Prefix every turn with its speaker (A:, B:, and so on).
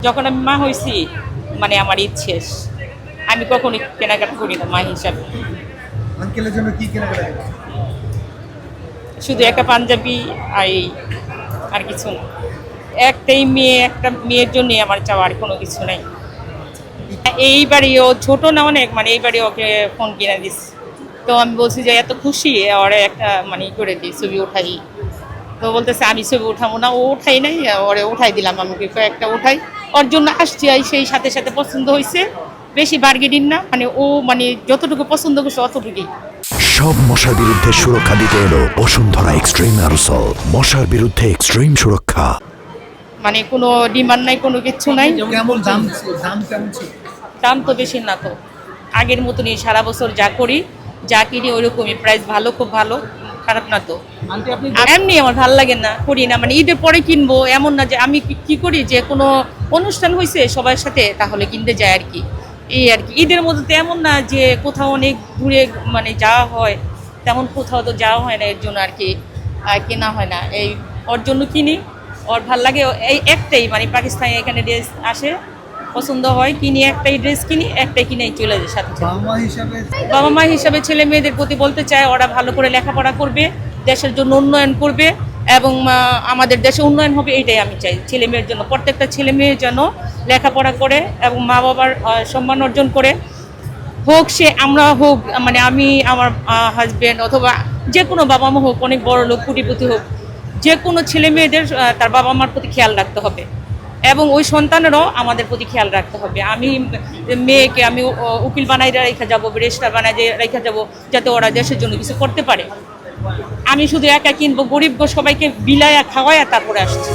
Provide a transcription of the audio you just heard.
A: যখন আমি মা হয়েছি মানে আমার ঈদ শেষ। আমি কখনোই কেনাকাটা করি না মা হিসাবে।
B: আঙ্কেলের জন্য কি কেনাকাটা করবেন?
A: শুধু একটা পাঞ্জাবি আর কিছু না। একটাই মেয়ে, একটা মেয়ের জন্যই আমার চাওয়া, আর কোনো কিছু নাই। এইবারই ও ছোট না অনেক, মানে এইবারই ওকে ফোন কিনে দিস। তো আমি বলছি যে এত খুশি, ওরা একটা মানে করে দিই ছবি উঠাই। তো বলতেছে আমি ছবি উঠাবো না, ও উঠাই নাই, ওরে উঠাই দিলাম, আমাকে কয়েকটা উঠাই। ওর জন্য আসছি, সেই সাথে সাথে পছন্দ হয়েছে। বেশি বার্গেনিং না, মানে ও মানে যতটুকু পছন্দ করছে অতটুকুই।
C: সব মশার বিরুদ্ধে সুরক্ষা দিতে এলো বসুন্ধরা এক্সট্রিম অ্যারোসল। মশার বিরুদ্ধে এক্সট্রিম সুরক্ষা।
A: মানে কোনো ডিমান্ড নাই, কোনো কিছু নাই।
B: কেমন দাম কেমন ছিল?
A: দাম তো বেশি না তো, আগের মতনই সারা বছর যা করি যা কিনি ওইরকমই। প্রাইস ভালো, খুব ভালো, খারাপ না তো। এমনি আমার ভালো লাগে না, করি না। মানে ঈদের পরে কিনবো এমন না যে আমি কি করি, যে কোনো অনুষ্ঠান হয়েছে সবার সাথে তাহলে কিনতে যাই আর কি। এই আর কি, ঈদের মধ্যে তো এমন না যে কোথাও অনেক দূরে মানে যাওয়া হয়, তেমন কোথাও তো যাওয়া হয় না, এর জন্য আর কি কেনা হয় না। এই ওর জন্য কিনি, ওর ভাল লাগে। এই একটাই মানে পাকিস্তানি এখানে ড্রেস আসে, পছন্দ হয়, কিনি একটাই ড্রেস, কিনি একটাই কিনেই চলে যায় সাথে সাথে। বাবা মা হিসাবে ছেলে মেয়েদের প্রতি বলতে চায় ওরা ভালো করে লেখাপড়া করবে, দেশের জন্য উন্নয়ন করবে, এবং আমাদের দেশে উন্নয়ন হবে, এইটাই আমি চাই। ছেলে মেয়ের জন্য, প্রত্যেকটা ছেলে মেয়ে যেন লেখাপড়া করে এবং মা বাবার সম্মান অর্জন করে। হোক সে আমরা হোক, মানে আমি, আমার হাজব্যান্ড, অথবা যে কোনো বাবা মা হোক, অনেক বড় লোক, কোটিপতি হোক, যে কোনো ছেলে মেয়েদের তার বাবা মার প্রতি খেয়াল রাখতে হবে, এবং ওই সন্তানেরও আমাদের প্রতি খেয়াল রাখতে হবে। আমি মেয়েকে আমি উকিল বানাই রেখে যাবো, ব্যারিস্টার বানাই রেখে যাবো, যাতে ওরা দেশের জন্য কিছু করতে পারে। আমি শুধু একা কিনবো, গরিব সবাইকে বিলায়া খাওয়ায় তারপরে আসছি।